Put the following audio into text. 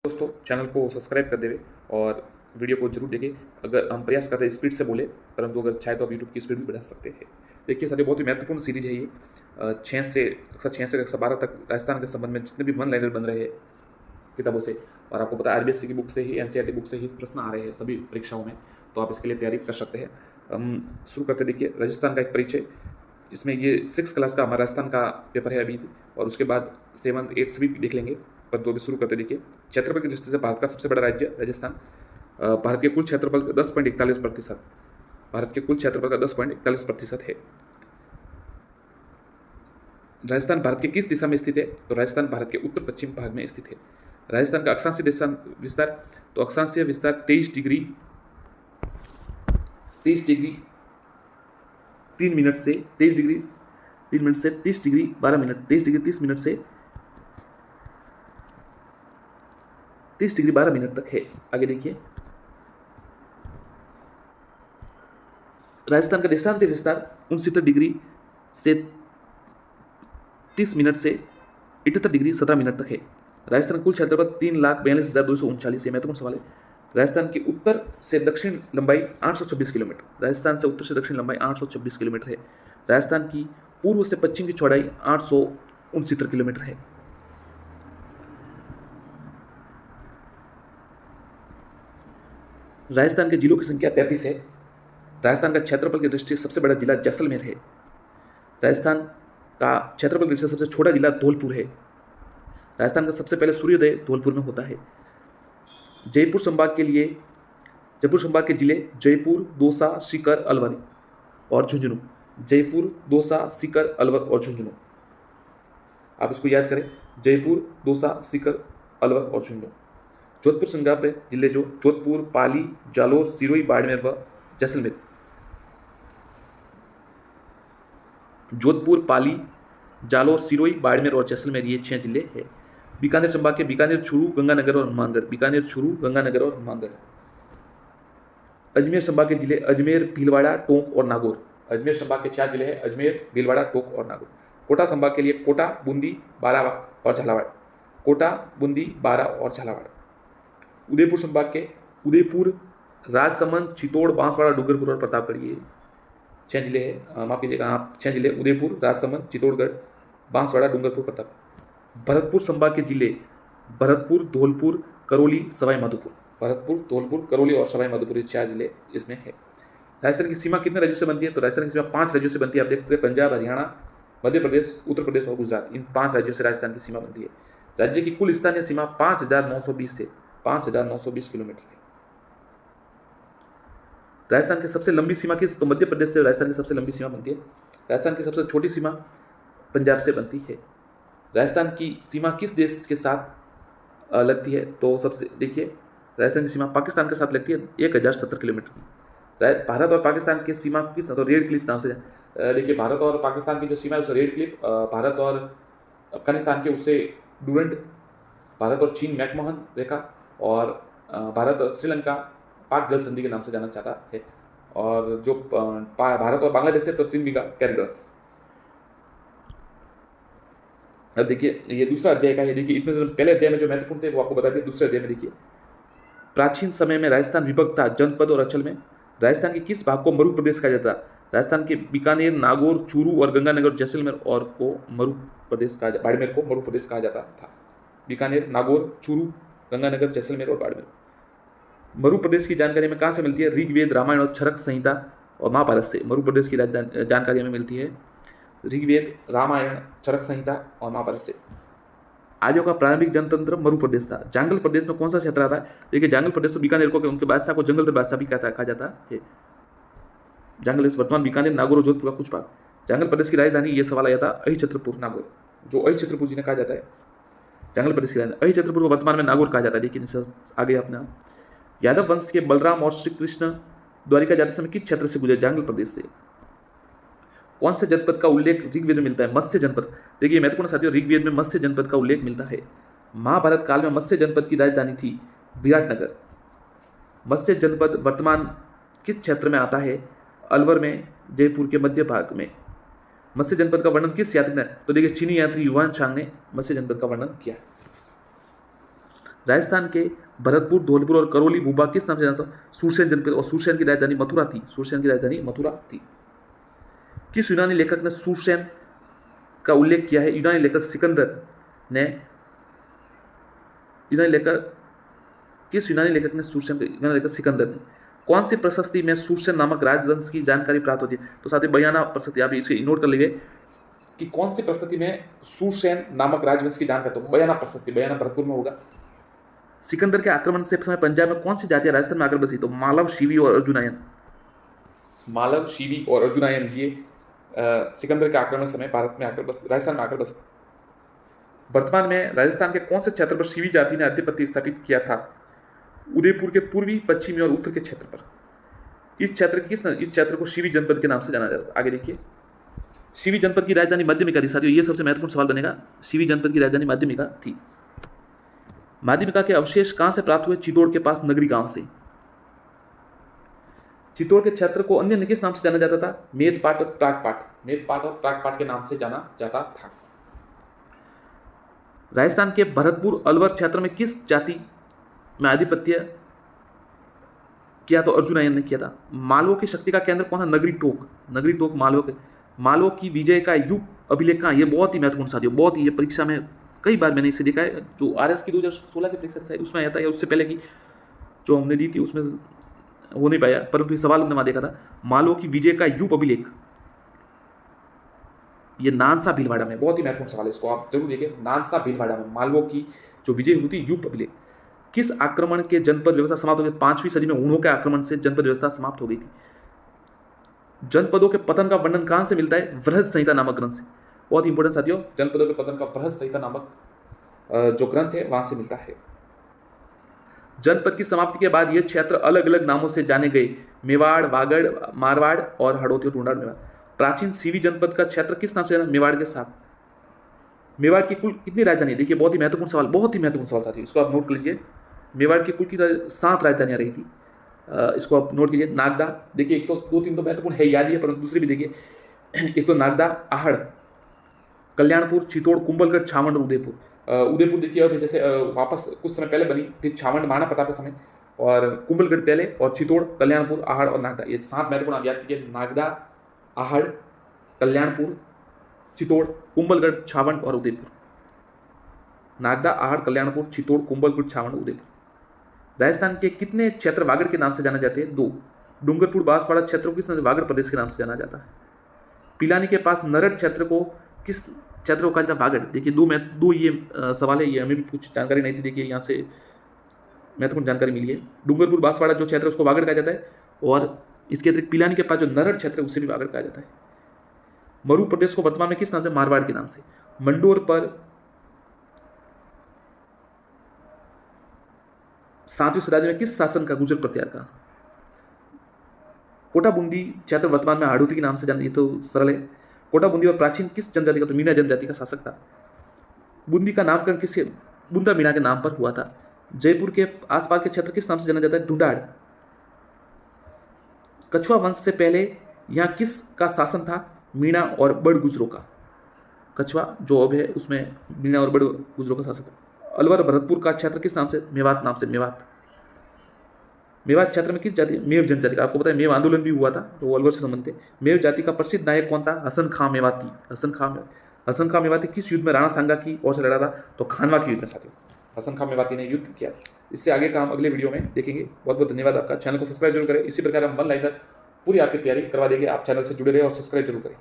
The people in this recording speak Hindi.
दोस्तों चैनल को सब्सक्राइब कर देवे और वीडियो को जरूर देखें। अगर हम प्रयास कर रहे हैं स्पीड से बोले, परंतु अगर चाहे तो आप यूट्यूब की स्पीड भी बढ़ा सकते हैं। देखिए सर, ये बहुत ही महत्वपूर्ण सीरीज है ये। 6 से 12 तक राजस्थान के संबंध में जितने भी वन लाइनर बन रहे हैं किताबों से, और आपको पता है आरबीएससी की बुक से ही, एनसीईआरटी बुक से ही प्रश्न आ रहे हैं सभी परीक्षाओं में, तो आप इसके लिए तैयारी कर सकते हैं। हम शुरू करते। देखिए राजस्थान का एक परिचय, इसमें ये 6 क्लास का हमारा राजस्थान का पेपर है अभी, और उसके बाद 7th 8th भी देख लेंगे। पर तो अभी शुरू करते। देखिए क्षेत्रफल की दृष्टि से भारत का सबसे बड़ा राज्य राजस्थान। भारत के कुल क्षेत्रफल का 10.41%, भारत के कुल क्षेत्रफल का 10.41% है। राजस्थान भारत के किस दिशा में स्थित है? तो राजस्थान भारत के उत्तर पश्चिम भाग में स्थित है। राजस्थान का अक्षांशीय विस्तार, तो अक्षांशीय विस्तार 23 डिग्री 3 मिनट से 23 डिग्री 3 मिनट से 30 डिग्री 12 मिनट 23 डिग्री 30 मिनट से 30 डिग्री 12 मिनट तक है। आगे देखिए राजस्थान का देशांतर विस्तार 69 डिग्री से 30 मिनट से 78 डिग्री 17 मिनट तक है। राजस्थान का कुल क्षेत्रफल 3,42,239 है। महत्वपूर्ण सवाल है। राजस्थान की उत्तर से दक्षिण लंबाई 826 किलोमीटर, राजस्थान से उत्तर से दक्षिण लंबाई 826 किलोमीटर है। राजस्थान की पूर्व से पश्चिम की चौड़ाई 869 किलोमीटर है। राजस्थान के जिलों की संख्या 33 है। राजस्थान का क्षेत्रफल की दृष्टि से सबसे बड़ा जिला जैसलमेर है। राजस्थान का क्षेत्रफल की दृष्टि से सबसे छोटा जिला धौलपुर है। राजस्थान का सबसे पहले सूर्योदय धौलपुर में होता है। जयपुर संभाग के जिले जयपुर, दौसा, सीकर, अलवर और झुंझुनू। जयपुर, दौसा, सीकर, अलवर और झुंझुनू। आप इसको याद करें, जयपुर, दौसा, सीकर, अलवर और झुंझुनू। जोधपुर संभाग के जिले जो जोधपुर, पाली, जालोर, सिरोही, बाड़मेर व जैसलमेर। जोधपुर, पाली, जालोर, सिरोही, बाड़मेर और जैसलमेर, ये 6 जिले हैं। बीकानेर संभाग के बीकानेर, चूरू, गंगानगर और हनुमानगढ़। बीकानेर, चूरू, गंगानगर और हनुमानगढ़। अजमेर संभाग के जिले अजमेर, भीलवाड़ा, टोंक और नागौर। अजमेर संभाग के 4 जिले हैं, अजमेर, भीलवाड़ा, टोंक और नागौर। कोटा संभाग के लिए कोटा, बूंदी, बारां और झालावाड़। कोटा, बूंदी, बारां और झालावाड़। उदयपुर संभाग के उदयपुर, राजसमंद, चित्तौड़, बांसवाड़ा, डूंगरपुर और प्रतापगढ़, ये 6 जिले हैं। माफ कीजिएगा, हाँ 6 जिले, उदयपुर, राजसमंद, चित्तौड़गढ़, बांसवाड़ा, डूंगरपुर, प्रताप। भरतपुर संभाग के जिले भरतपुर, धौलपुर, करौली, सवाई माधोपुर। भरतपुर, धौलपुर, करौली और सवाई माधोपुर, ये 4 जिले इसमें है। राजस्थान की सीमा कितने राज्यों से बनती है? तो राजस्थान की सीमा 5 राज्यों से बनती है। आप देख सकते हैं पंजाब, हरियाणा, मध्य प्रदेश, उत्तर प्रदेश और गुजरात, इन 5 राज्यों से राजस्थान की सीमा बनती है। राज्य की कुल स्थानीय सीमा 5,920 किलोमीटर है। राजस्थान की सबसे लंबी सीमा किस? तो मध्य प्रदेश से राजस्थान की सबसे लंबी सीमा बनती है। राजस्थान की सबसे छोटी सीमा पंजाब से बनती है। राजस्थान की सीमा किस देश के साथ लगती है? तो सबसे देखिए, राजस्थान की सीमा पाकिस्तान के साथ लगती है 1070 किलोमीटर की। भारत और पाकिस्तान की सीमा किस नाम? तो रेड क्लिप नाम से। देखिए भारत और पाकिस्तान की जो सीमा है उसे रेड क्लिप, भारत और अफगानिस्तान के उससे डूरंड, भारत और चीन मैकमोहन रेखा, और भारत और श्रीलंका पाक जल संधि के नाम से जाना जाता है। और जो भारत और बांग्लादेश है तो त्रिनिगा कॉरिडोर। अब देखिए ये दूसरा अध्याय का है। देखिए इसमें जो पहले अध्याय में जो महत्वपूर्ण थे वो आपको बता दिए। दूसरे अध्याय में देखिए, प्राचीन समय में राजस्थान विभक्त था जनपद और अंचल में। राजस्थान के किस भाग को मरु प्रदेश कहा जाता? राजस्थान के बीकानेर, नागौर, चूरू और गंगानगर, जैसलमेर और को मरु प्रदेश कहा, बाड़मेर को मरु प्रदेश कहा जाता था। बीकानेर, नागौर, चूरू, गंगानगर, जैसलमेर और बाड़मेर। मरु प्रदेश की जानकारी में कहाँ से मिलती है? ऋग्वेद, रामायण और चरक संहिता और महाभारत से मरु प्रदेश की जानकारी हमें मिलती है। ऋग्वेद, रामायण, चरक संहिता और महाभारत से। आर्यों का प्रारंभिक जनतंत्र मरु प्रदेश था। जांगल प्रदेश में कौन सा क्षेत्र आता है? देखिए जांगल प्रदेश तो बीकानेर को, उनके बादशाह को जंगल बादशाह भी कहा जाता है। जांगल वर्तमान बीकानेर, नागौर और जोधपुर का कुछ भाग। जांगल प्रदेश की राजधानी, ये सवाल आया था, अहिछत्रपुर, नागौर, जो अहिछत्रपुर जिन्हें कहा जाता है। जांगल प्रदेश की राजधानी अहिछत्रपुर को वर्तमान में नागौर कहा जाता है। लेकिन आगे अपना यादव वंश के बलराम और श्री कृष्ण द्वारिका जाते समय किस क्षेत्र से गुजरे? जांगल प्रदेश से। कौन से जनपद का उल्लेख ऋग्वेद में मिलता है? मत्स्य जनपद। देखिए महत्वपूर्ण साथियों, ऋग्वेद में मत्स्य जनपद का उल्लेख मिलता है। महाभारत काल में मत्स्य जनपद की राजधानी थी विराटनगर। मत्स्य जनपद वर्तमान किस क्षेत्र में आता है? अलवर में, जयपुर के मध्य भाग में। मत्स्य जनपद का वर्णन किस यात्री ने? तो देखिए चीनी यात्री युवान चांग ने मत्स्य जनपद का वर्णन किया। राजस्थान के भरतपुर, धौलपुर और करौली भूभाग किस नाम से जाना था? सुरसेन जनपद, और सुरसेन की राजधानी मथुरा थी। सुरसेन की राजधानी मथुरा थी। किस यूनानी लेखक ने सुरसेन का उल्लेख किया है? यूनानी लेखक सिकंदर ने यूनानी लेखक किस यूनानी लेखक ने सुरसेन यूनानी लेखक सिकंदर ने कौन सी प्रशस्ति में सुरसेन नामक राजवंश की जानकारी प्राप्त होती है? तो साथ ही बयाना प्रशस्ति, आप इसे नोट कर लीजिए कि कौन सी प्रशस्ति में सुरसेन नामक राजवंश की जानकारी, तो बयाना प्रशस्ति, बयाना भरतपुर में होगा। सिकंदर के आक्रमण से समय पंजाब में कौन सी जातियां राजस्थान में आकर बसी? तो मालव, शिवी और अर्जुनायन। मालव, शिवी और अर्जुनायन ये सिकंदर के आक्रमण समय भारत में आकर राजस्थान में आकर बसे। वर्तमान में राजस्थान के कौन से क्षेत्र पर शिवी जाति ने आधिपत्य स्थापित किया था? उदयपुर के पूर्वी, पश्चिमी और उत्तर के क्षेत्र पर। इस क्षेत्र को शिवी जनपद के नाम से जाना जाता है। आगे देखिए, शिवी जनपद की राजधानी माध्यमिका थी। साथियों, ये सबसे महत्वपूर्ण सवाल बनेगा। शिवी जनपद की राजधानी माध्यमिका थी। माध्यमिका के अवशेष कहां से प्राप्त हुए? चित्तौड़ के पास नगरी गांव से। चित्तौड़ के क्षेत्र को अन्य किस नाम से जाना जाता था? मेदपाट और प्रागपाट। मेदपाट और प्रागपाट के नाम से जाना जाता था। राजस्थान के भरतपुर, अलवर क्षेत्र में किस जाति में आधिपत्य किया? तो अर्जुनायन ने किया था। मालवों की शक्ति का केंद्र कौन था? नगरी टोक। नगरी टोक मालवों की विजय का युग अभिलेख कहाँ? ये बहुत ही महत्वपूर्ण साथियों, बहुत ही, ये परीक्षा में कई बार मैंने इसे देखा है। जो RS की 2016 की परीक्षा उसमें आया था, या उससे पहले की जो हमने दी थी उसमें हो नहीं पाया, परंतु सवाल हमने वहां देखा था। मालवों की विजय का युग अभिलेख, ये नानसा भीलवाड़ा में, बहुत ही महत्वपूर्ण सवाल है, इसको आप जरूर देखिए। नानसा भीलवाड़ा में मालवों की जो विजय हुई थी, युग अभिलेख। किस आक्रमण के जनपद व्यवस्था समाप्त हो गई? 5वीं सदी में हूणों के आक्रमण से जनपद व्यवस्था समाप्त हो गई थी। जनपदों के पतन का वर्णन कहां से मिलता है? बृहद संहिता नामक ग्रंथ से। बहुत इंपॉर्टेंट साथियों, जनपदों के पतन का बृहद संहिता नामक जो ग्रंथ है वहां से मिलता है। जनपद की समाप्ति के बाद ये क्षेत्र अलग अलग नामों से जाने गए। मेवाड़, वागड़, मारवाड़ और हड़ौती और ढूंढाड़ मेवाड़। प्राचीन सीवी जनपद का क्षेत्र किस नाम से जाना? मेवाड़ के साथ। मेवाड़ की कुल कितनी राजधानी? देखिए, बहुत ही महत्वपूर्ण सवाल, बहुत ही महत्वपूर्ण सवाल साथियों, इसको आप नोट कर लीजिए। मेवाड़ की कुल की 7 राजधानियां रही थी। इसको आप नोट कीजिए। नागदा, देखिए, एक तो 2-3 तो महत्वपूर्ण है, याद ही है, परंतु दूसरी भी देखिए। एक तो नागदा, आहड़, कल्याणपुर, चित्तौड़, कुंभलगढ़, छावंड और उदयपुर। उदयपुर देखिए अब जैसे वापस कुछ समय पहले बनी, फिर छावंड महाराणा प्रताप के समय, और कुंभलगढ़ पहले, और चित्तौड़, कल्याणपुर, आहड़ और नागदा, ये 7 महत्वपूर्ण आप याद कीजिए। नागदा, आहड़, कल्याणपुर, चित्तौड़, कुंभलगढ़, छावंड और उदयपुर। नागदा, आहड़, कल्याणपुर, चित्तौड़, कुंभलगढ़, छावंड, उदयपुर। राजस्थान के कितने क्षेत्र वागड़ के नाम से जाने जाते हैं? 2। डूंगरपुर, बांसवाड़ा क्षेत्र को किस नाम से? वागड़ प्रदेश के नाम से जाना जाता है। पिलानी के पास नरड क्षेत्र को किस क्षेत्र को कहा जाता है? वागड़। देखिए, 2 ये सवाल है, ये हमें भी कुछ जानकारी नहीं थी, देखिए यहाँ से महत्वपूर्ण जानकारी मिली है। डूंगरपुर, बांसवाड़ा जो क्षेत्र है उसको वागड़ कहा जाता है, और इसके अतिरिक्त पिलानी के पास जो नरड क्षेत्र है उसे भी वागड़ कहा जाता है। मरु प्रदेश को वर्तमान में किस नाम से? मारवाड़ के नाम से। मंडोर पर 7वीं शताब्दी में किस शासन का गुर्जर प्रत्यार का? कोटा बूंदी क्षेत्र वर्तमान में हाड़ौती के नाम से जाना, ये तो सरल है। कोटा बूंदी और प्राचीन किस जनजाति का? तो मीणा जनजाति का शासक था। बूंदी का नामकरण किसके? बूंदा मीणा के नाम पर हुआ था। जयपुर के आसपास के क्षेत्र किस नाम से जाना जाता है? ढूंढाड़। कछुआ वंश से पहले यहाँ किस का शासन था? मीणा और बड़ गुजरों का। कछुआ जो अब है उसमें मीणा और बड़ गुजरों का शासक था। अलवर, भरतपुर का क्षेत्र किस नाम से? मेवात नाम से। मेवात क्षेत्र में किस जाति? मेव जनजाति का। आपको पता है मेव आंदोलन भी हुआ था, तो वो अलवर से संबंधित है। मेव जाति का प्रसिद्ध नायक कौन था? हसन खां मेवाती। हसन खां मेवाती किस युद्ध में राणा सांगा की ओर से लड़ा था? तो खानवा के युद्ध में साथियों हसन खां मेवाती ने युद्ध किया। इससे आगे का हम अगले वीडियो में देखेंगे। बहुत बहुत धन्यवाद आपका। चैनल को सब्सक्राइब जरूर करें। इसी प्रकार हम 1 लाइनर पूरी आपकी तैयारी करवा देंगे। आप चैनल से जुड़े रहे और सब्सक्राइब जरूर करें।